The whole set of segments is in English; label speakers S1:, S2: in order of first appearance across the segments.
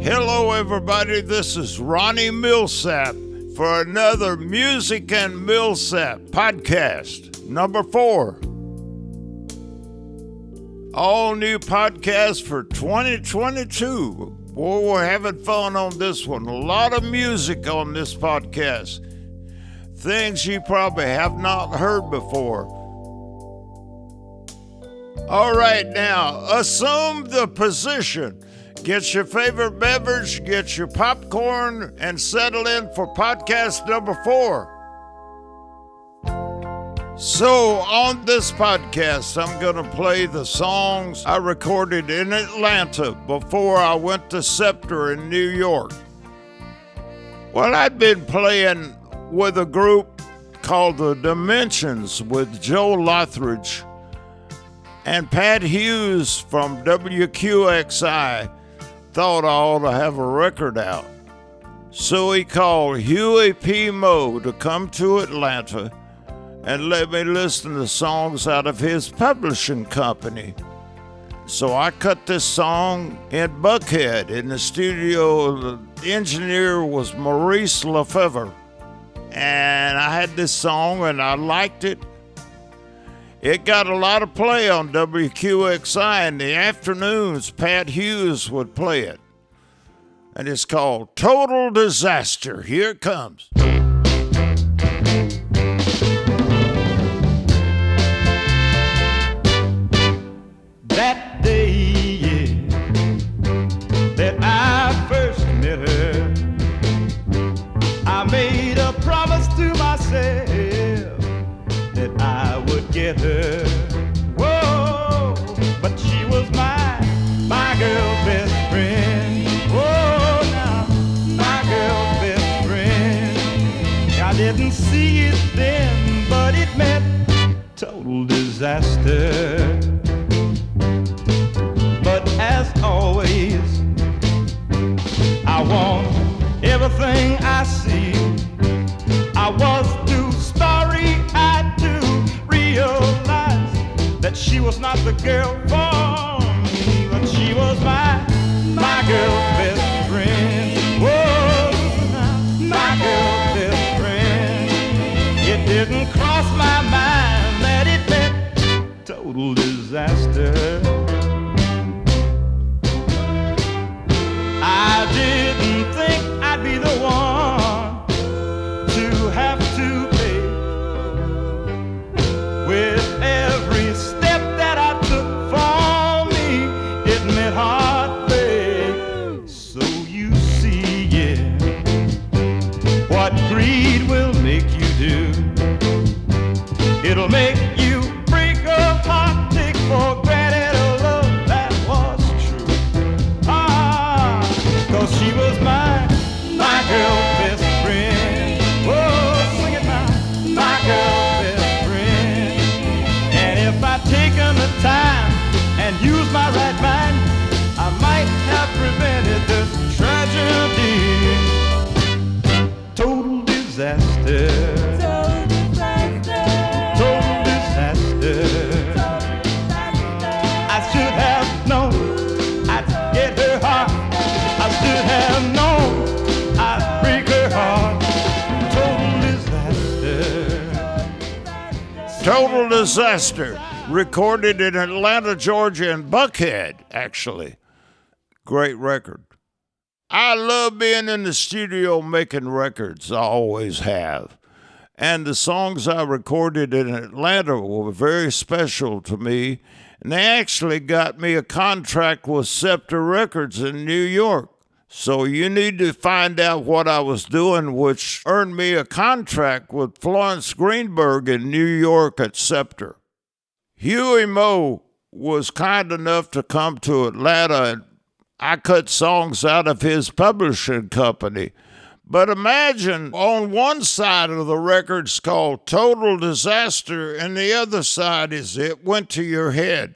S1: Hello, everybody. This is Ronnie Milsap for another Music and Milsap podcast, number 4. All new podcast for 2022. Boy, we're having fun on this one. A lot of music on this podcast. Things you probably have not heard before. All right, now, assume the position. Get your favorite beverage, get your popcorn, and settle in for podcast number 4. So, on this podcast, I'm going to play the songs I recorded in Atlanta before I went to Scepter in New York. Well, I'd been playing with a group called The Dimensions with Joe Lothridge and Pat Hughes from WQXI. Thought I ought to have a record out. So he called Huey P. Moe to come to Atlanta and let me listen to songs out of his publishing company. So I cut this song in Buckhead in the studio. The engineer was Maurice Lefevre. And I had this song and I liked it. It got a lot of play on WQXI. In the afternoons, Pat Hughes would play it. And it's called Total Disaster. Here it comes.
S2: That day that I first met her, I made a promise to myself that I would get her. Whoa, but she was my girl best friend. Whoa, now, my girl best friend. I didn't see it then, but it meant total disaster. But as always, I want everything I see. I was too starry-eyed to realize that she was not the girl for me, but she was my girl's best friend. Whoa, my girl's best friend. It didn't cross my mind that it meant total disaster. I didn't think I'd be the one to have to pay with every step that I took for me. It meant heartbreak. So you see, yeah, what greed will make you do. It'll make you break a heart, take for granted a love that was true. Cause she was my girl best friend. Oh, sing it now, my girl best friend. And if I'd taken the time and used my right mind, I might have prevented this tragedy. Total disaster. Total disaster. Total disaster. I should have known I'd get her heart. I should have known I'd break her heart. Total disaster.
S1: Total Disaster. Recorded in Atlanta, Georgia, and Buckhead, actually. Great record. I love being in the studio making records. I always have. And the songs I recorded in Atlanta were very special to me. And they actually got me a contract with Scepter Records in New York. So you need to find out what I was doing, which earned me a contract with Florence Greenberg in New York at Scepter. Huey Moe was kind enough to come to Atlanta, and I cut songs out of his publishing company. But imagine on one side of the record's called Total Disaster, and the other side is It Went to Your Head.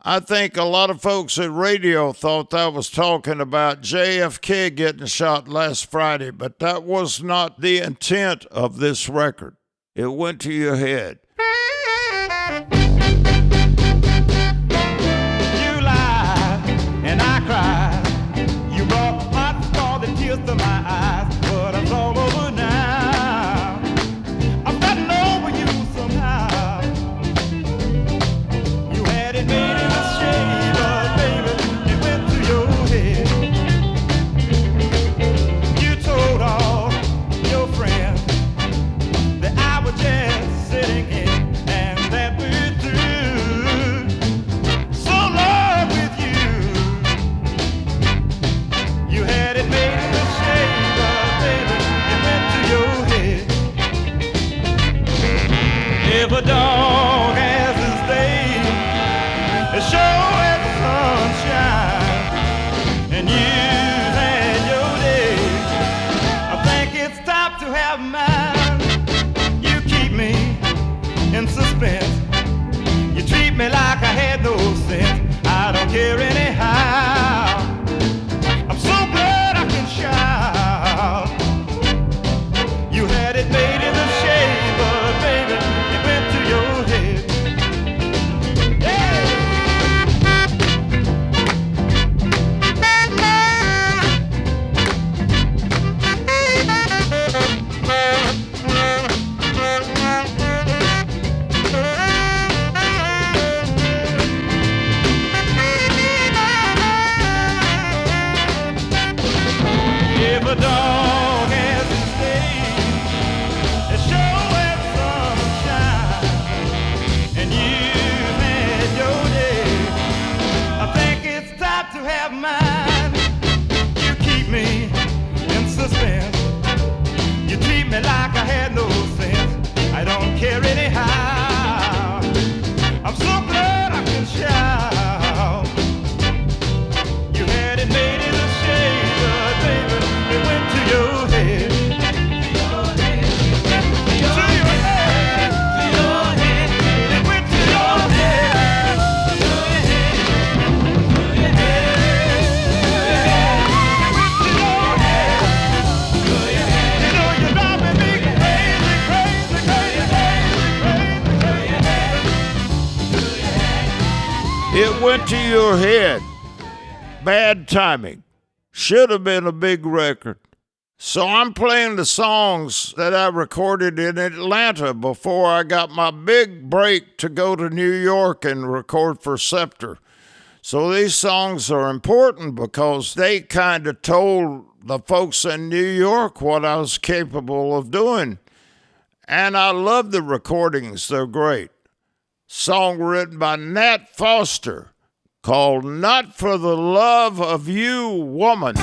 S1: I think a lot of folks at radio thought that was talking about JFK getting shot last Friday, but that was not the intent of this record. It went to your head.
S2: You lied and I cried. You brought care anyhow. I'm so glad I can shout. You had it made in the shade, but baby, it went to your head. If a dog has his day, it sure has sunshine, and you've had your day. I think it's time to have mine. You keep me in suspense. You treat me like I had no sense. I don't care anyhow. I'm so glad I can shout. You had it made in the shade, but baby, it went to your head. To your head. It went to your head. It went to your head. You know you're driving me crazy, crazy, crazy, crazy, crazy.
S1: It went to your head. Bad timing. Should have been a big record. So I'm playing the songs that I recorded in Atlanta before I got my big break to go to New York and record for Scepter. So these songs are important because they kind of told the folks in New York what I was capable of doing. And I love the recordings. They're great. Song written by Nat Foster called Not for the Love of You, Woman.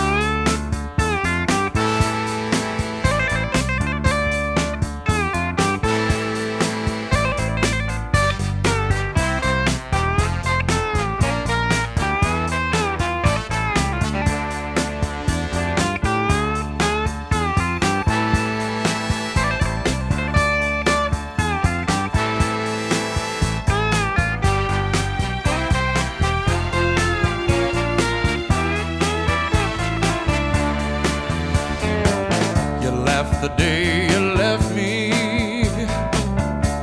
S2: The day you left me,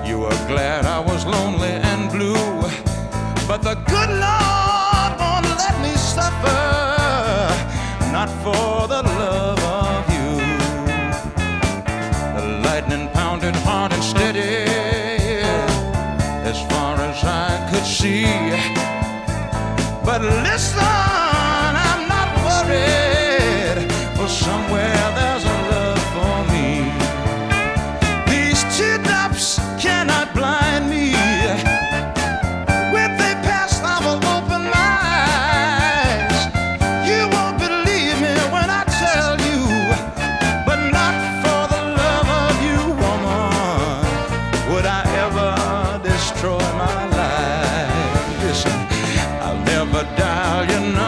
S2: you were glad I was lonely and blue, but the good Lord won't let me suffer, not for the love of you. The lightning pounded hard and steady as far as I could see, but listen, I'm not worried, for somewhere there's a love for me. These teardrops cannot blind me. When they pass, I will open my eyes. You won't believe me when I tell you, but not for the love of you, woman, would I ever destroy my life. Listen, I'll never dial your number.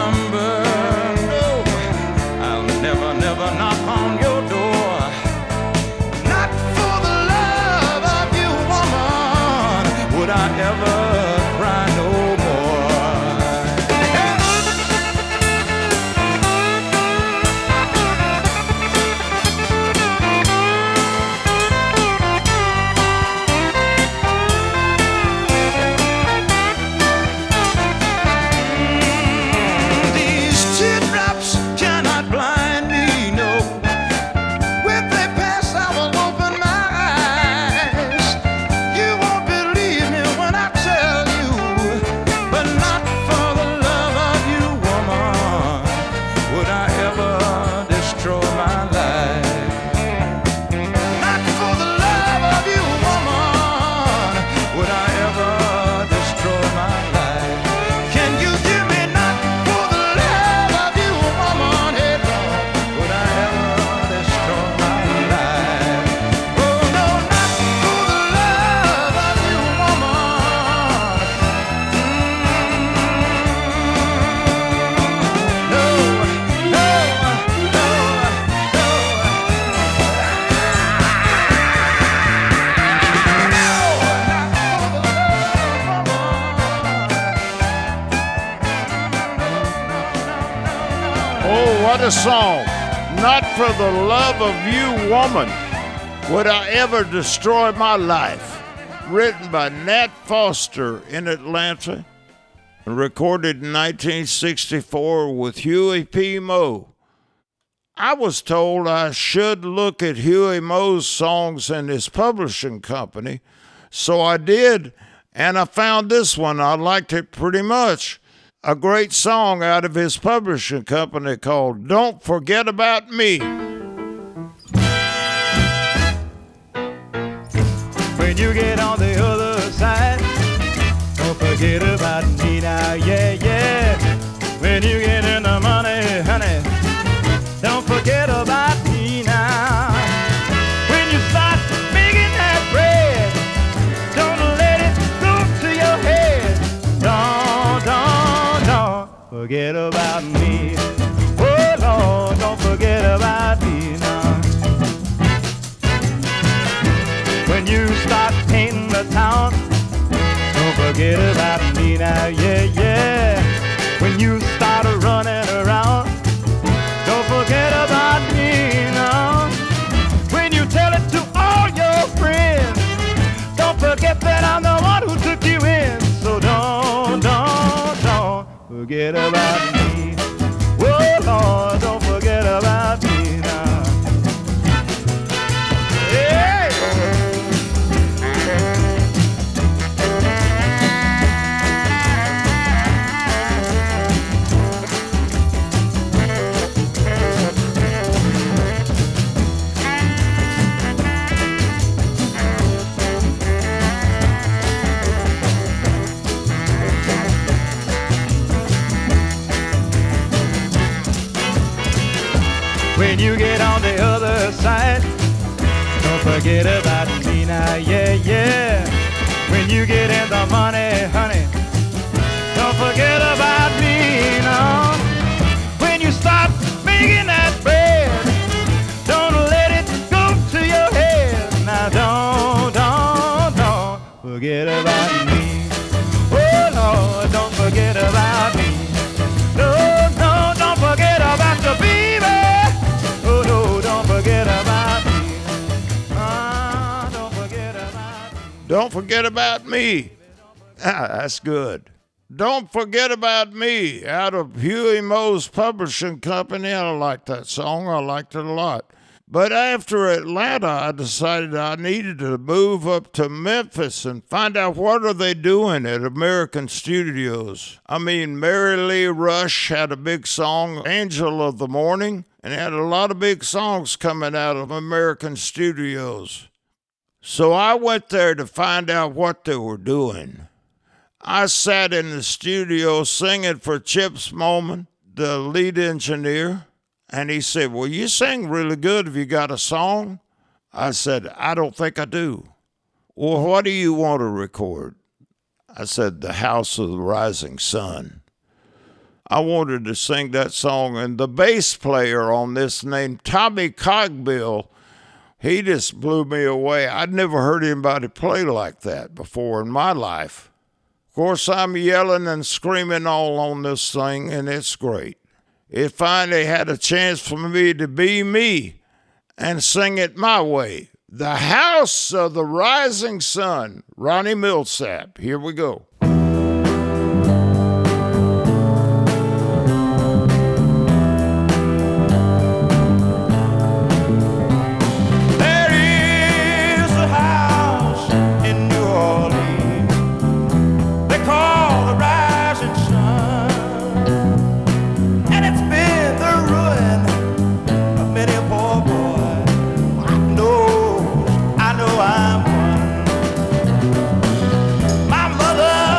S1: Oh, what a song. Not for the love of you, woman, would I ever destroy my life. Written by Nat Foster in Atlanta and recorded in 1964 with Huey P. Moe. I was told I should look at Huey Moe's songs and his publishing company, so I did, and I found this one. I liked it pretty much. A great song out of his publishing company called Don't Forget About Me.
S2: When you get on the other side, don't forget about me now, yeah, yeah. When you get in the money, honey, don't forget about me now. When you start making that bread, don't let it go to your head. Don't forget about me. Oh, Lord, don't forget about me now. When you start painting the town, don't forget about me now, yeah, yeah. When you start running around, don't forget about me now. When you tell it to all your friends, don't forget that I'm the one who took you in. So don't forget about me. Oh, Lord, don't forget about me now. Hey! When you get on the other side, don't forget about me now, yeah, yeah. When you get in the money, honey, don't forget about me now. When you start making that bread, don't let it go to your head. Now don't forget about me. Oh, Lord, don't forget about me. No, don't forget about the baby. Don't forget about me. Don't forget about me.
S1: Don't forget about me. That's good. Don't Forget About Me out of Huey Moe's publishing company. I like that song. I liked it a lot. But after Atlanta, I decided I needed to move up to Memphis and find out what are they doing at American Studios. I mean, Mary Lee Rush had a big song, Angel of the Morning, and had a lot of big songs coming out of American Studios. So I went there to find out what they were doing. I sat in the studio singing for Chip Smallman, the lead engineer, and he said, well, you sing really good. Have you got a song? I said, I don't think I do. Well, what do you want to record? I said, The House of the Rising Sun. I wanted to sing that song, and the bass player on this named Tommy Cogbill, he just blew me away. I'd never heard anybody play like that before in my life. Of course, I'm yelling and screaming all on this thing, and it's great. It finally had a chance for me to be me and sing it my way. The House of the Rising Sun, Ronnie Milsap. Here we go.
S2: My mother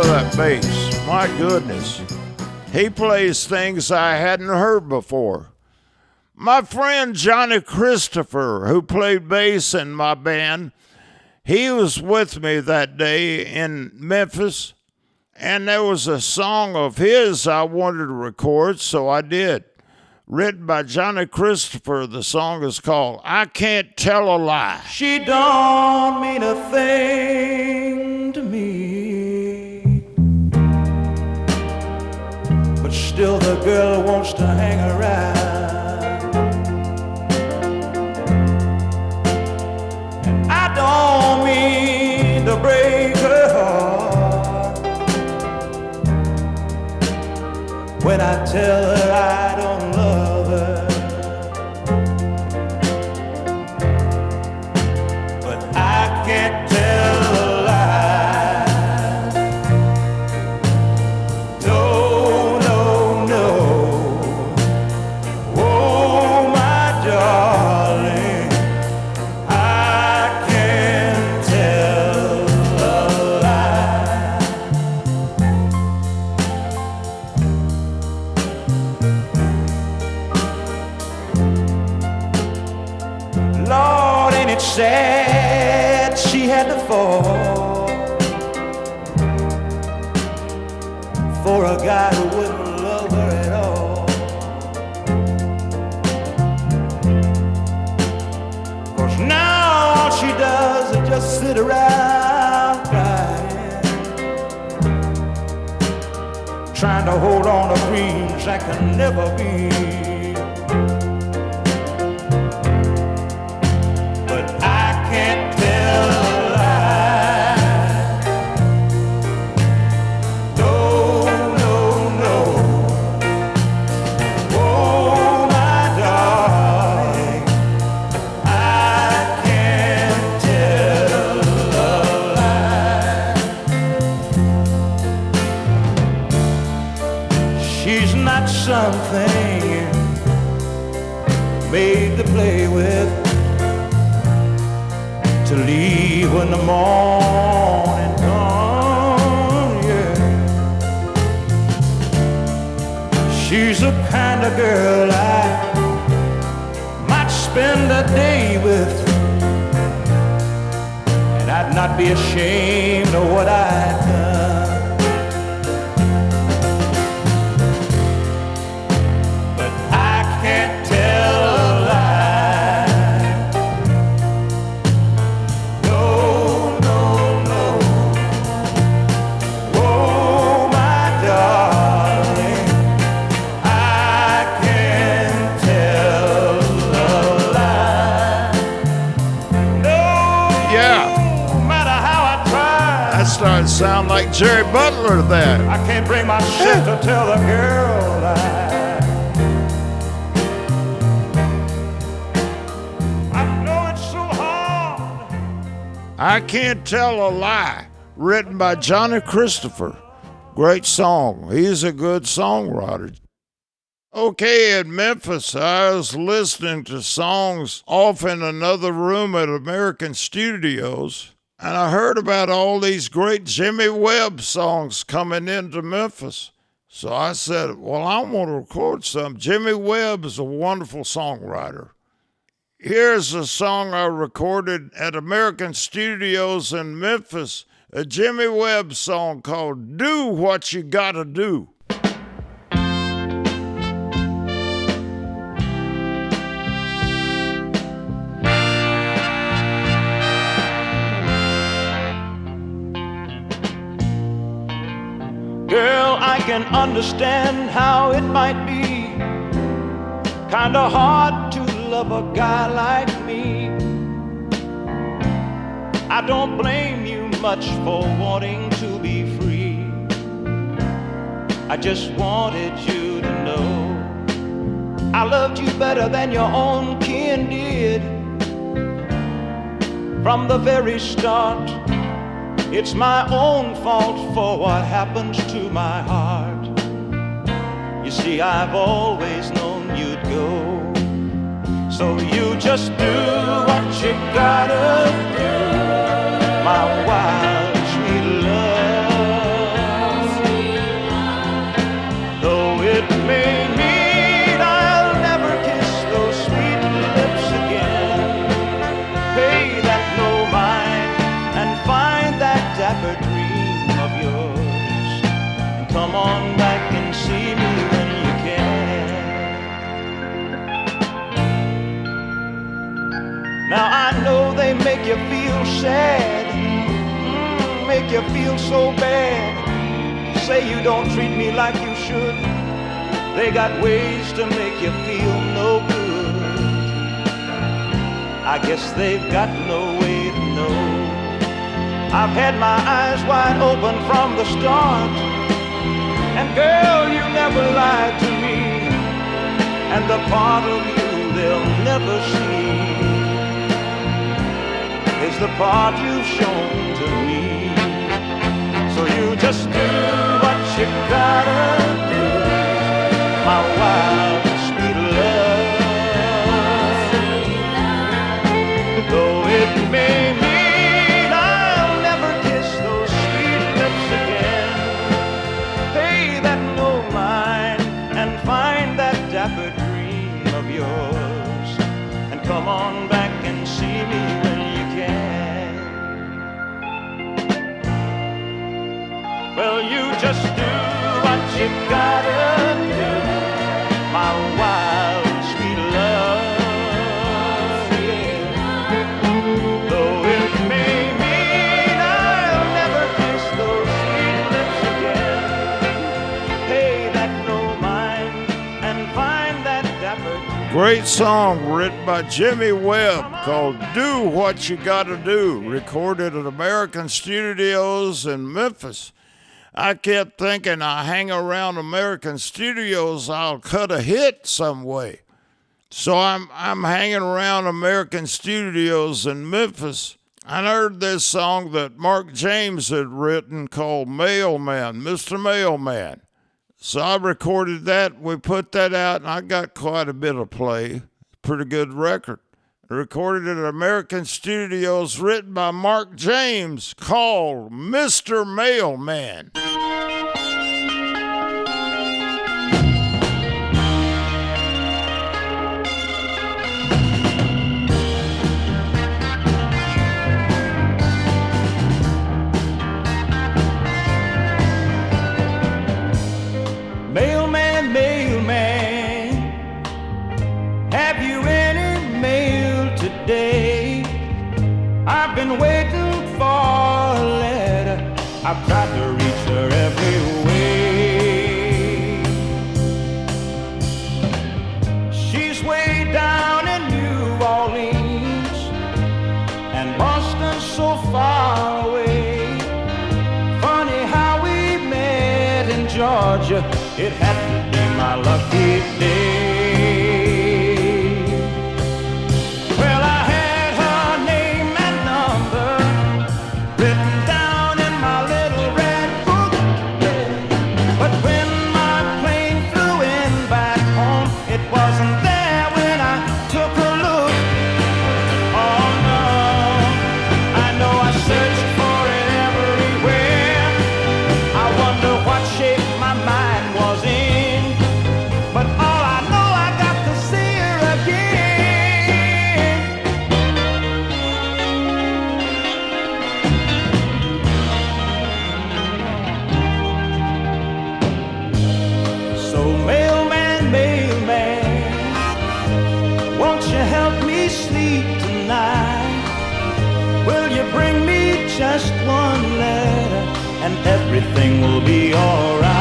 S1: of that bass. My goodness. He plays things I hadn't heard before. My friend Johnny Christopher, who played bass in my band, he was with me that day in Memphis, and there was a song of his I wanted to record, so I did. Written by Johnny Christopher, the song is called I Can't Tell a Lie.
S2: She don't mean a thing to me, but still the girl wants to hang around. And I don't mean to break her heart when I tell her I don't love her. But I can't tell a lie. No, no, no. Oh, my darling, I can't tell a lie. Lord, ain't it sad she had to fall for a guy who wouldn't love her at all. 'Cause now all she does is just sit around crying, trying to hold on to dreams that can never be. Can't tell a lie. No, no, no. Oh, my darling, I can't tell a lie. She's not something made to play with, to leave when the morning comes, yeah. She's the kind of girl I might spend a day with, and I'd not be ashamed of what I'd done. But I can't tell a lie.
S1: Starting to sound like Jerry Butler then.
S2: I can't bring myself to tell the girl a lie. I know it's so hard.
S1: I Can't Tell a Lie, written by Johnny Christopher. Great song. He's a good songwriter. Okay, in Memphis, I was listening to songs off in another room at American Studios, and I heard about all these great Jimmy Webb songs coming into Memphis. So I said, well, I want to record some. Jimmy Webb is a wonderful songwriter. Here's a song I recorded at American Studios in Memphis, a Jimmy Webb song called Do What You Gotta Do.
S2: Girl, I can understand how it might be kinda hard to love a guy like me. I don't blame you much for wanting to be free. I just wanted you to know I loved you better than your own kin did. From the very start, it's my own fault for what happens to my heart. You see, I've always known you'd go, so you just do what you gotta do, my wild, sweet love. they make you feel sad, make you feel so bad. Say you don't treat me like you should. They got ways to make you feel no good. I guess they've got no way to know. I've had my eyes wide open from the start, and girl, you never lied to me. And the part of you they'll never see is the part you've shown to me. So you just do what you gotta do, my wild sweet love. Though it may mean I'll never kiss those sweet lips again, pay that no mind and find that dapper dream of yours, and come on back and see me when you can. Well, you just do what you gotta do, my wild sweet love. Though it may mean I'll never kiss those sweet lips again, pay that no mind and find that dapper.
S1: Great song written by Jimmy Webb called Do What You Gotta Do, recorded at American Studios in Memphis. I kept thinking I hang around American Studios, I'll cut a hit some way. So I'm hanging around American Studios in Memphis. I heard this song that Mark James had written called Mailman, Mr. Mailman. So I recorded that, we put that out, and I got quite a bit of play. Pretty good record. Recorded at American Studios, written by Mark James, called Mr. Mailman.
S2: Mailman, mailman, have you any mail today? I've been waiting for a letter. I've tried to reach her every way. She's way down in New Orleans, and Boston's so far away. Funny how we met in Georgia. It had to be my lucky day. Well, I had her name and number written down in my little red book. But when my plane flew in back home, it wasn't there when I took a look. Oh no, I know I searched for it everywhere. I wonder what shape my mind was in, but all I know, I got to see her again. So mailman, mailman, won't you help me sleep tonight? Will you bring me just one letter, and everything will be alright?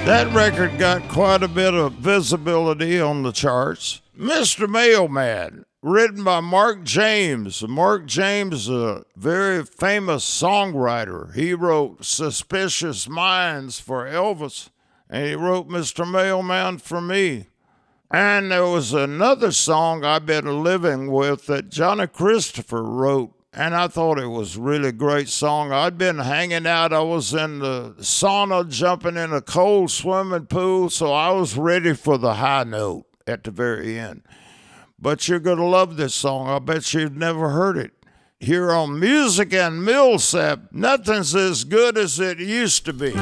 S1: That record got quite a bit of visibility on the charts. Mr. Mailman, written by Mark James. Mark James, a very famous songwriter. He wrote Suspicious Minds for Elvis, and he wrote Mr. Mailman for me. And there was another song I've been living with that Johnny Christopher wrote, and I thought it was a really great song. I'd been hanging out. I was in the sauna, jumping in a cold swimming pool, so I was ready for the high note at the very end. But you're going to love this song. I bet you've never heard it. Here on Music and Milsap, nothing's as good as it used to be.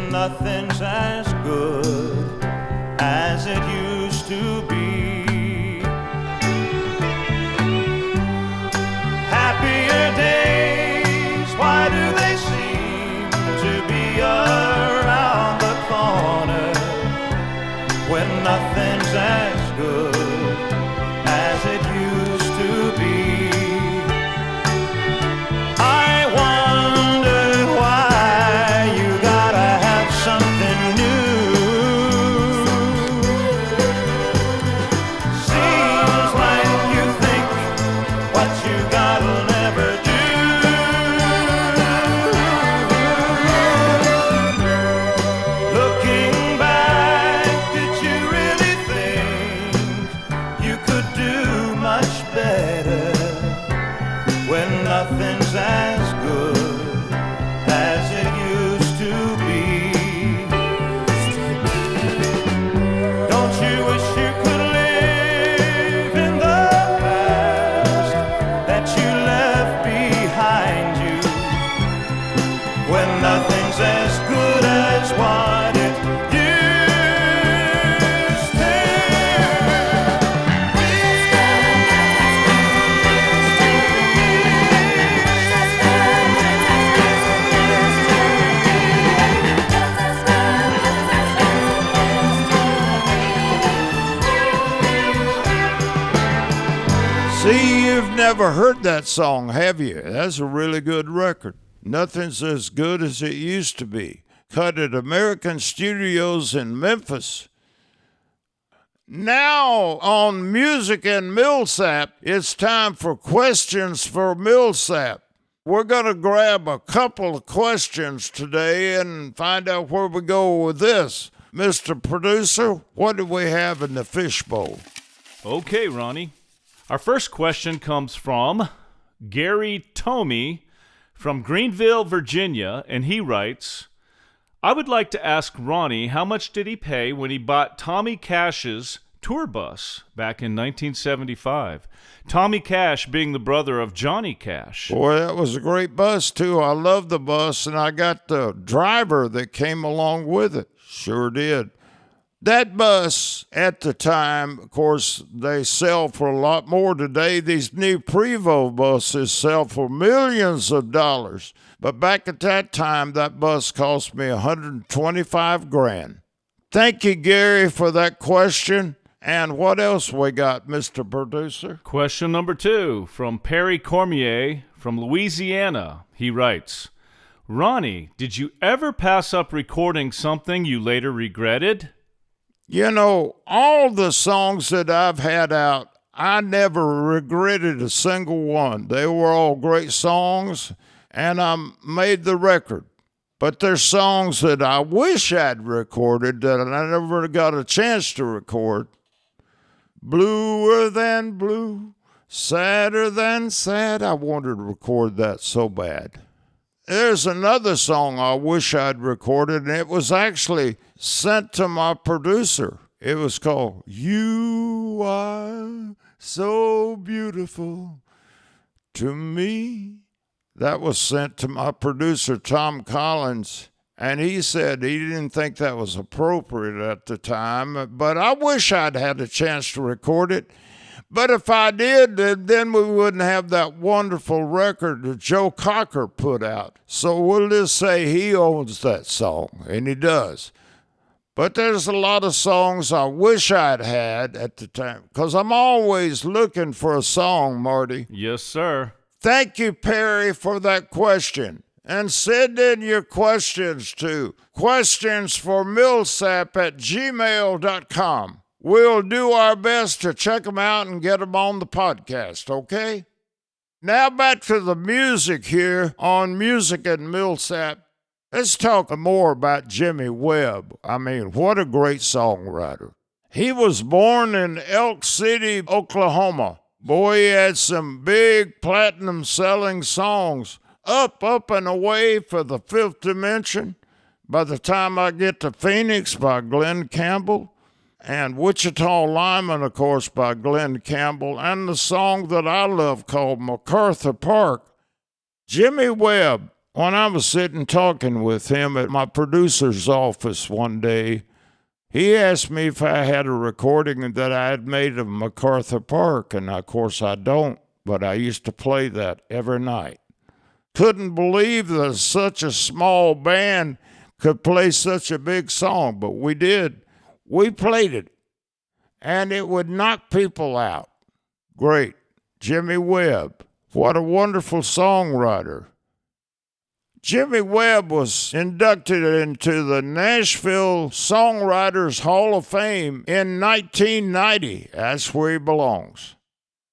S2: when nothing's as good as it used to be. Happier days, why do they seem to be around the corner when nothing's as good as it used to be? I wonder why you gotta have something new. Seems like you think what you got'll never do. Looking back, did you really think you could do much better when nothing's as good as it used to be? Don't you wish you could live in the past that you left behind you when nothing's as good as what it used to
S1: See, you've never heard that song, have you? That's a really good record. Nothing's as good as it used to be. Cut at American Studios in Memphis. Now on Music and Milsap, it's time for questions for Milsap. We're going to grab a couple of questions today and find out where we go with this. Mr. Producer, what do we have in the fishbowl?
S3: Okay, Ronnie. Our first question comes from Gary Tomey from Greenville, Virginia, and he writes, I would like to ask Ronnie how much did he pay when he bought Tommy Cash's tour bus back in 1975? Tommy Cash being the brother of Johnny Cash.
S1: Boy, that was a great bus, too. I love the bus, and I got the driver that came along with it. Sure did. That bus, at the time, of course, they sell for a lot more today. These new Prevost buses sell for millions of dollars. But back at that time, that bus cost me $125,000. Thank you, Gary, for that question. And what else we got, Mr. Producer?
S3: Question number 2 from Perry Cormier from Louisiana. He writes, Ronnie, did you ever pass up recording something you later regretted?
S1: You know, all the songs that I've had out, I never regretted a single one. They were all great songs, and I made the record. But there's songs that I wish I'd recorded that I never got a chance to record. Bluer than blue, sadder than sad. I wanted to record that so bad. There's another song I wish I'd recorded, and it was actually sent to my producer. It was called You Are So Beautiful to Me. That was sent to my producer, Tom Collins, and he said he didn't think that was appropriate at the time, but I wish I'd had a chance to record it. But if I did, then we wouldn't have that wonderful record that Joe Cocker put out. So we'll just say he owns that song, and he does. But there's a lot of songs I wish I'd had at the time, because I'm always looking for a song, Marty.
S3: Yes, sir.
S1: Thank you, Perry, for that question. And send in your questions to questionsformilsap@gmail.com. We'll do our best to check them out and get them on the podcast, okay? Now back to the music here on Music and Milsap. Let's talk more about Jimmy Webb. I mean, what a great songwriter. He was born in Elk City, Oklahoma. Boy, he had some big platinum-selling songs. Up, Up and Away for the Fifth Dimension, By the Time I Get to Phoenix by Glenn Campbell, and Wichita Lineman, of course, by Glenn Campbell, and the song that I love called MacArthur Park. Jimmy Webb, When I was sitting talking with him at my producer's office one day, he asked me if I had a recording that I had made of MacArthur Park, and of course I don't, but I used to play that every night. Couldn't believe that such a small band could play such a big song, but we did. We played it, and it would knock people out. Great. Jimmy Webb, what a wonderful songwriter. Jimmy Webb was inducted into the Nashville Songwriters Hall of Fame in 1990. That's where he belongs.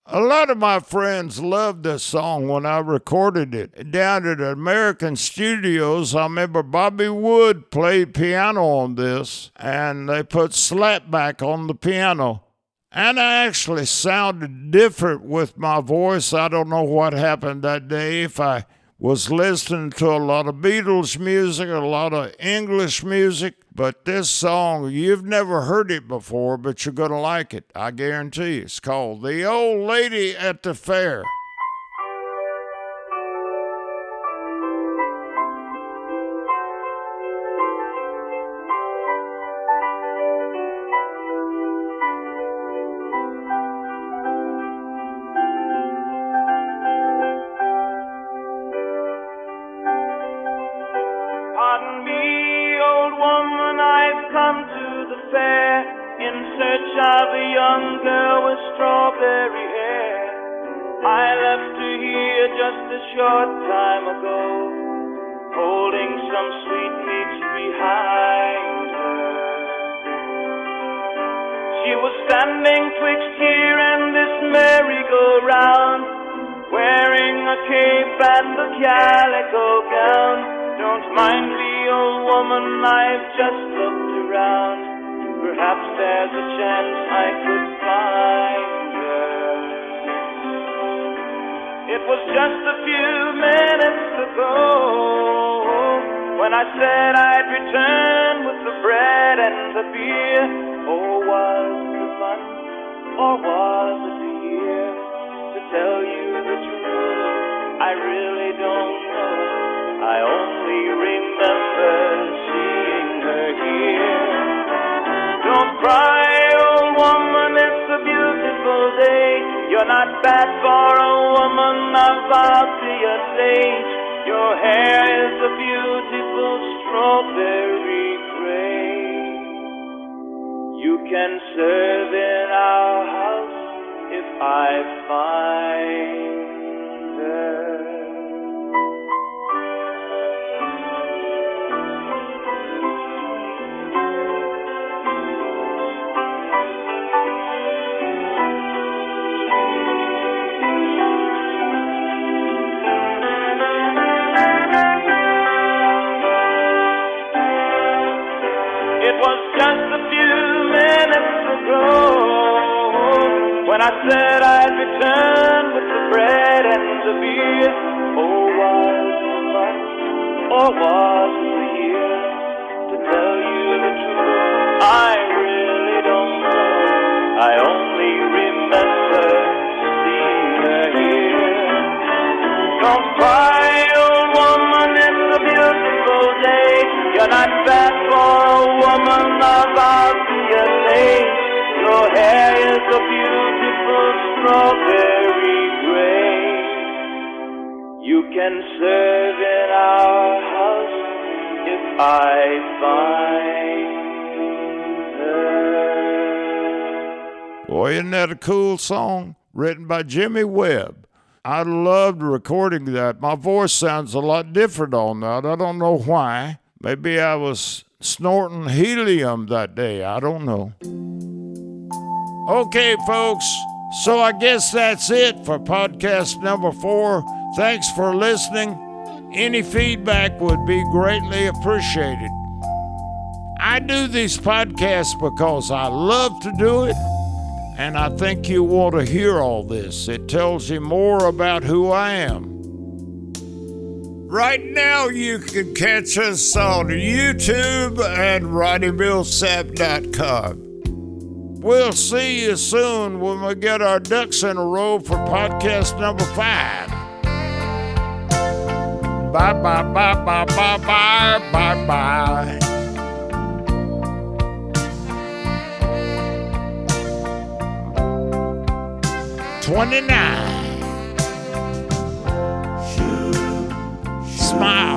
S1: A lot of my friends loved this song when I recorded it down at American Studios. I remember Bobby Wood played piano on this, and they put slapback on the piano. And I actually sounded different with my voice. I don't know what happened that day, if I was listening to a lot of Beatles music, a lot of English music, but this song, you've never heard it before, but you're going to like it. I guarantee you. It's called The Old Lady at the Fair.
S2: Of a young girl with strawberry hair. I left her here just a short time ago, holding some sweet peach behind her. She was standing twixt here and this merry-go-round, wearing a cape and a calico gown. Don't mind me, old woman, I've just looked around. Perhaps there's a chance I could find her. It was just a few minutes ago when I said I'd return with the bread and the beer. Oh, was it a month or was it a year? To tell you the truth, I really don't know. I only remember seeing her here. Don't cry, old woman, it's a beautiful day. You're not bad for a woman of obvious age. Your hair is a beautiful strawberry gray. You can serve in our house if I find her. When I said I'd return with the bread and the beer. Oh, was it a month or was it a year? To tell you the truth, I really don't know. I only remember seeing her here. Don't cry, old woman, it's a beautiful day. You're not bad for a woman of obvious age. Your hair is a beautiful strawberry gray. You can serve in our house if I find her.
S1: Boy, isn't that a cool song? Written by Jimmy Webb. I loved recording that. My voice sounds a lot different on that. I don't know why. Maybe I was snorting helium that day. I don't know. Okay, folks, so I guess that's it for podcast number 4. Thanks for listening. Any feedback would be greatly appreciated. I do these podcasts because I love to do it, and I think you want to hear all this. It tells you more about who I am. Right now, you can catch us on YouTube and RonnieMilsap.com. We'll see you soon when we get our ducks in a row for podcast number 5. Bye, bye, bye, bye, bye, bye, bye, bye. $29. Smile.